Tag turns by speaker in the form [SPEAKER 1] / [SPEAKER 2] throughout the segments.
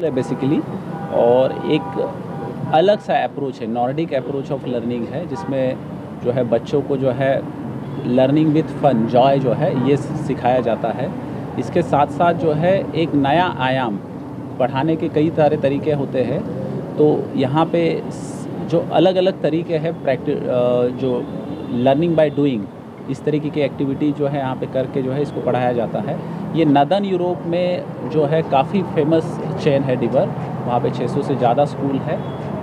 [SPEAKER 1] है बेसिकली, और एक अलग सा अप्रोच है, नॉर्डिक अप्रोच ऑफ लर्निंग है, जिसमें जो है बच्चों को जो है लर्निंग विथ फन, जॉय जो है ये सिखाया जाता है। इसके साथ साथ जो है एक नया आयाम, पढ़ाने के कई सारे तरीके होते हैं, तो यहाँ पे जो अलग अलग तरीके हैं जो लर्निंग बाय डूइंग, इस तरीके की एक्टिविटी जो है यहाँ पे करके जो है इसको पढ़ाया जाता है। ये नदर्न यूरोप में जो है काफ़ी फेमस चेन है डिबर, वहाँ पे 600 से ज़्यादा स्कूल है,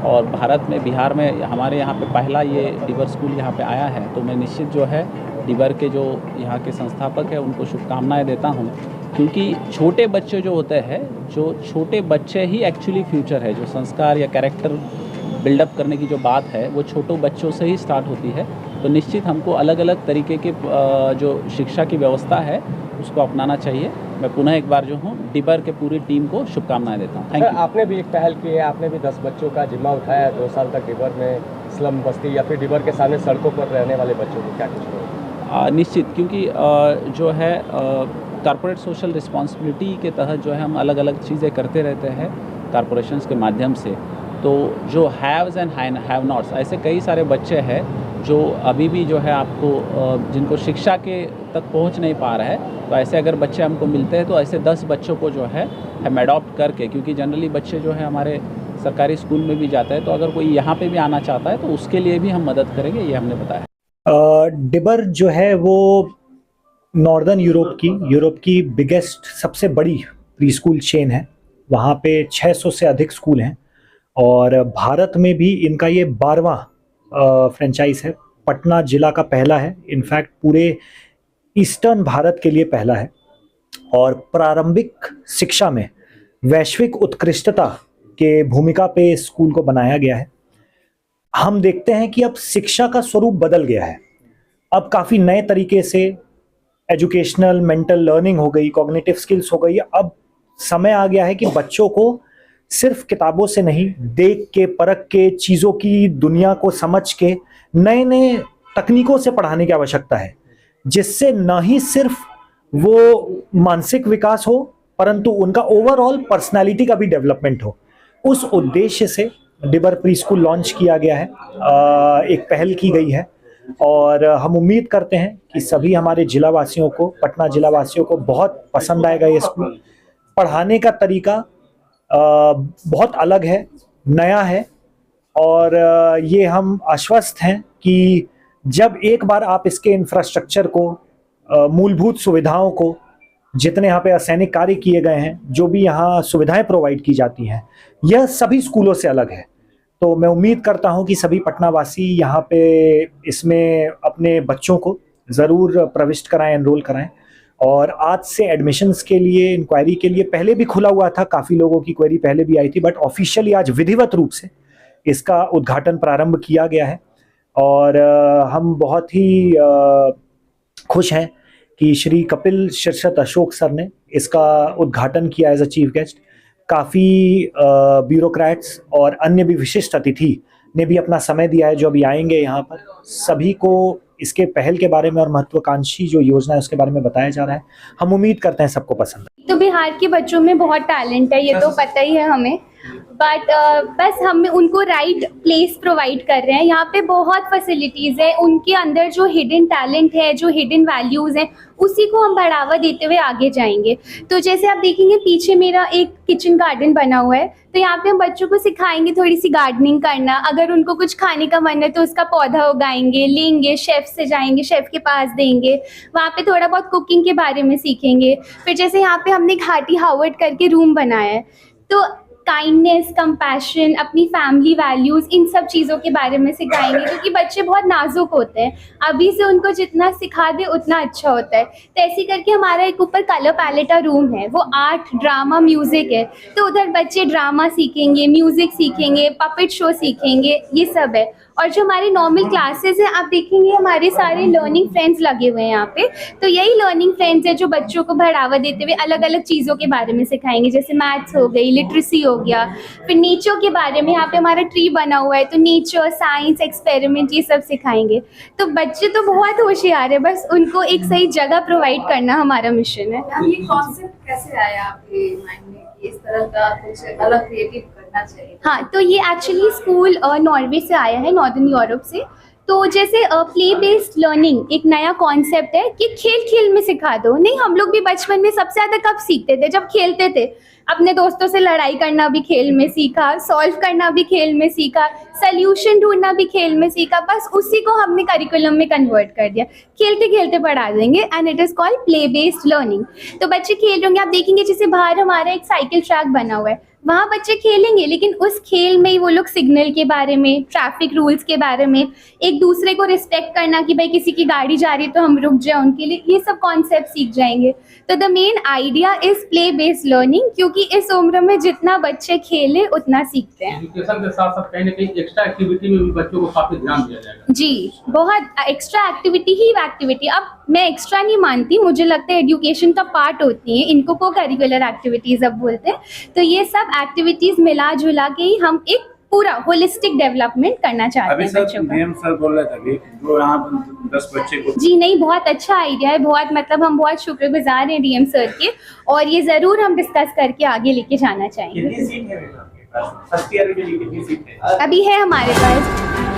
[SPEAKER 1] और भारत में, बिहार में हमारे यहाँ पे पहला ये डिबर स्कूल यहाँ पे आया है। तो मैं निश्चित जो है डिबर के जो यहाँ के संस्थापक हैं उनको शुभकामनाएं देता हूँ, क्योंकि छोटे बच्चे जो होते हैं, जो छोटे बच्चे ही एक्चुअली फ्यूचर है, जो संस्कार या कैरेक्टर बिल्डअप करने की जो बात है वो छोटों बच्चों से ही स्टार्ट होती है। तो निश्चित हमको अलग अलग तरीके के जो शिक्षा की व्यवस्था है उसको अपनाना चाहिए। मैं पुनः एक बार जो हूँ डिबर के पूरी टीम को शुभकामनाएं देता हूँ। Thank you.
[SPEAKER 2] आपने भी एक पहल की है, आपने भी 10 बच्चों का जिम्मा उठाया 2 साल तक डिबर में स्लम बस्ती या फिर डिबर के सामने सड़कों पर रहने वाले बच्चों को क्या कुछ करें?
[SPEAKER 1] निश्चित, क्योंकि जो है कॉर्पोरेट सोशल रिस्पॉन्सिबिलिटी के तहत जो है हम अलग अलग चीज़ें करते रहते हैं कॉर्पोरेशंस के माध्यम से। तो जो हैव्स एंड हैव नॉट्स, ऐसे कई सारे बच्चे हैं जो अभी भी जो है आपको जिनको शिक्षा के तक पहुंच नहीं पा रहे हैं, तो ऐसे अगर बच्चे हमको मिलते हैं तो ऐसे 10 बच्चों को जो है हम अडॉप्ट करके, क्योंकि जनरली बच्चे जो है हमारे सरकारी स्कूल में भी जाता है, तो अगर कोई यहाँ पे भी आना चाहता है तो उसके लिए भी हम मदद करेंगे, ये हमने बताया।
[SPEAKER 3] डिबर जो है वो नॉर्दर्न यूरोप की बिगेस्ट, सबसे बड़ी प्री स्कूल चेन है। वहाँ पे 600 से अधिक स्कूल हैं, और भारत में भी इनका ये 12वां फ्रेंचाइज है। पटना जिला का पहला है, इनफैक्ट पूरे ईस्टर्न भारत के लिए पहला है। और प्रारंभिक शिक्षा में वैश्विक उत्कृष्टता के भूमिका पे स्कूल को बनाया गया है। हम देखते हैं कि अब शिक्षा का स्वरूप बदल गया है। अब काफ़ी नए तरीके से एजुकेशनल, मेंटल लर्निंग हो गई, कॉग्निटिव स्किल्स हो गई। अब समय आ गया है कि बच्चों को सिर्फ किताबों से नहीं, देख के, परख के, चीज़ों की दुनिया को समझ के, नए नए तकनीकों से पढ़ाने की आवश्यकता है, जिससे न ही सिर्फ वो मानसिक विकास हो, परंतु उनका ओवरऑल पर्सनालिटी का भी डेवलपमेंट हो। उस उद्देश्य से डिबर प्री स्कूल लॉन्च किया गया है, एक पहल की गई है, और हम उम्मीद करते हैं कि सभी हमारे जिलावासियों को, पटना जिलावासियों को बहुत पसंद आएगा ये स्कूल। पढ़ाने का तरीका बहुत अलग है, नया है, और ये हम आश्वस्त हैं कि जब एक बार आप इसके इंफ्रास्ट्रक्चर को, मूलभूत सुविधाओं को, जितने यहाँ पे असैनिक कार्य किए गए हैं, जो भी यहाँ सुविधाएं प्रोवाइड की जाती हैं, यह सभी स्कूलों से अलग है। तो मैं उम्मीद करता हूँ कि सभी पटनावासी यहाँ पे इसमें अपने बच्चों को ज़रूर प्रविष्ट कराएं, एनरोल कराएं। और आज से एडमिशन्स के लिए, इंक्वायरी के लिए पहले भी खुला हुआ था, काफ़ी लोगों की क्वेरी पहले भी आई थी, बट ऑफिशियली आज विधिवत रूप से इसका उद्घाटन प्रारंभ किया गया है। और हम बहुत ही खुश हैं कि श्री कपिल शीर्षत अशोक सर ने इसका उद्घाटन किया एज अ चीफ गेस्ट। काफ़ी ब्यूरोक्रेट्स और अन्य भी विशिष्ट अतिथि ने भी अपना समय दिया है जो अभी आएंगे यहाँ पर। सभी को इसके पहल के बारे में और महत्वाकांक्षी जो योजना है उसके बारे में बताया जा रहा है। हम उम्मीद करते हैं सबको पसंद है।
[SPEAKER 4] तो बिहार के बच्चों में बहुत टैलेंट है, ये तो पता ही है हमें, बट बस हम उनको राइट प्लेस प्रोवाइड कर रहे हैं। यहाँ पे बहुत फैसिलिटीज़ है, उनके अंदर जो हिडन टैलेंट है, जो हिडन वैल्यूज़ हैं, उसी को हम बढ़ावा देते हुए आगे जाएंगे। तो जैसे आप देखेंगे पीछे मेरा एक किचन गार्डन बना हुआ है, तो यहाँ पे हम बच्चों को सिखाएंगे थोड़ी सी गार्डनिंग करना। अगर उनको कुछ खाने का मन है तो उसका पौधा उगाएंगे, लेंगे, शेफ़ से जाएंगे, शेफ़ के पास देंगे, वहाँ पे थोड़ा बहुत कुकिंग के बारे में सीखेंगे। फिर जैसे यहाँ पे हमने घाटी हावर्ड करके रूम बनाया है, तो काइंडनेस, कंपैशन, अपनी फैमिली वैल्यूज़, इन सब चीज़ों के बारे में सिखाएंगे, क्योंकि बच्चे बहुत नाजुक होते हैं। अभी से उनको जितना सिखा दे उतना अच्छा होता है। तो ऐसे करके हमारा एक ऊपर कलर पैलेटा रूम है, वो आर्ट, ड्रामा, म्यूज़िक है, तो उधर बच्चे ड्रामा सीखेंगे, म्यूज़िक सीखेंगे, पपेट शो सीखेंगे, ये सब है। और जो हमारे नॉर्मल क्लासेस हैं आप देखेंगे हमारे सारे लर्निंग फ्रेंड्स लगे हुए हैं यहाँ पे। तो यही लर्निंग फ्रेंड्स है जो बच्चों को बढ़ावा देते हुए अलग अलग चीज़ों के बारे में सिखाएंगे, जैसे मैथ्स हो गई, लिटरेसी हो गया, फिर नेचर के बारे में। यहाँ पे हमारा ट्री बना हुआ है तो नेचर, साइंस, एक्सपेरिमेंट ये सब सिखाएंगे। तो बच्चे तो बहुत होशियार है, बस उनको एक सही जगह प्रोवाइड करना हमारा मिशन है।
[SPEAKER 5] अब ये कॉन्सेप्ट कैसे आया आपके माइंड में कि इस तरह का कुछ अलग क्रिएटिव करना चाहिए?
[SPEAKER 4] हाँ, तो ये एक्चुअली स्कूल नॉर्वे से आया है, नॉर्दर्न यूरोप से। तो जैसे प्ले बेस्ड लर्निंग एक नया कॉन्सेप्ट है कि खेल खेल में सिखा दो। नहीं, हम लोग भी बचपन में सबसे ज़्यादा कब सीखते थे? जब खेलते थे। अपने दोस्तों से लड़ाई करना भी खेल में सीखा, सॉल्व करना भी खेल में सीखा, सोल्यूशन ढूंढना भी खेल में सीखा। बस उसी को हमने करिकुलम में कन्वर्ट कर दिया, खेलते खेलते पढ़ा देंगे, and it is called play based learning. तो बच्चे खेल रहे होंगे, आप देखेंगे जैसे बाहर हमारा एक साइकिल ट्रैक बना हुआ है, वहाँ बच्चे खेलेंगे, लेकिन उस खेल में ही वो लोग सिग्नल के बारे में, ट्रैफिक रूल्स के बारे में, एक दूसरे को रिस्पेक्ट करना कि भाई किसी की गाड़ी जा रही है तो हम रुक जाए उनके लिए, ये सब कॉन्सेप्ट सीख जाएंगे। तो the main idea is play based learning, क्योंकि इस उम्र में जितना बच्चे खेले उतना सीखते हैं।
[SPEAKER 6] एजुकेशन के साथ साथ कहीं ना कहीं एक्स्ट्रा एक्टिविटी में भी बच्चों को काफी ध्यान दिया जाएगा।
[SPEAKER 4] जी, बहुत एक्स्ट्रा एक्टिविटी ही एक्टिविटी। अब मैं एक्स्ट्रा नहीं मानती, मुझे लगता है एजुकेशन का पार्ट होती है, इनको को करिकुलर एक्टिविटीज अब बोलते हैं। तो ये सब एक्टिविटीज मिला जुला के ही हम एक पूरा होलिस्टिक डेवलपमेंट करना चाहते हैं बच्चों का।
[SPEAKER 7] डीएम सर बोल रहे थे जो यहाँ 10 बच्चे को।
[SPEAKER 4] जी नहीं, बहुत अच्छा आइडिया है, बहुत मतलब हम बहुत शुक्रगुजार हैं डीएम सर के, और ये ज़रूर हम डिस्कस करके आगे लेके जाना चाहेंगे।
[SPEAKER 7] कितनी सीट है आपके पास? फर्स्ट ईयर के लिए कितनी सीट है?
[SPEAKER 4] अभी है हमारे पास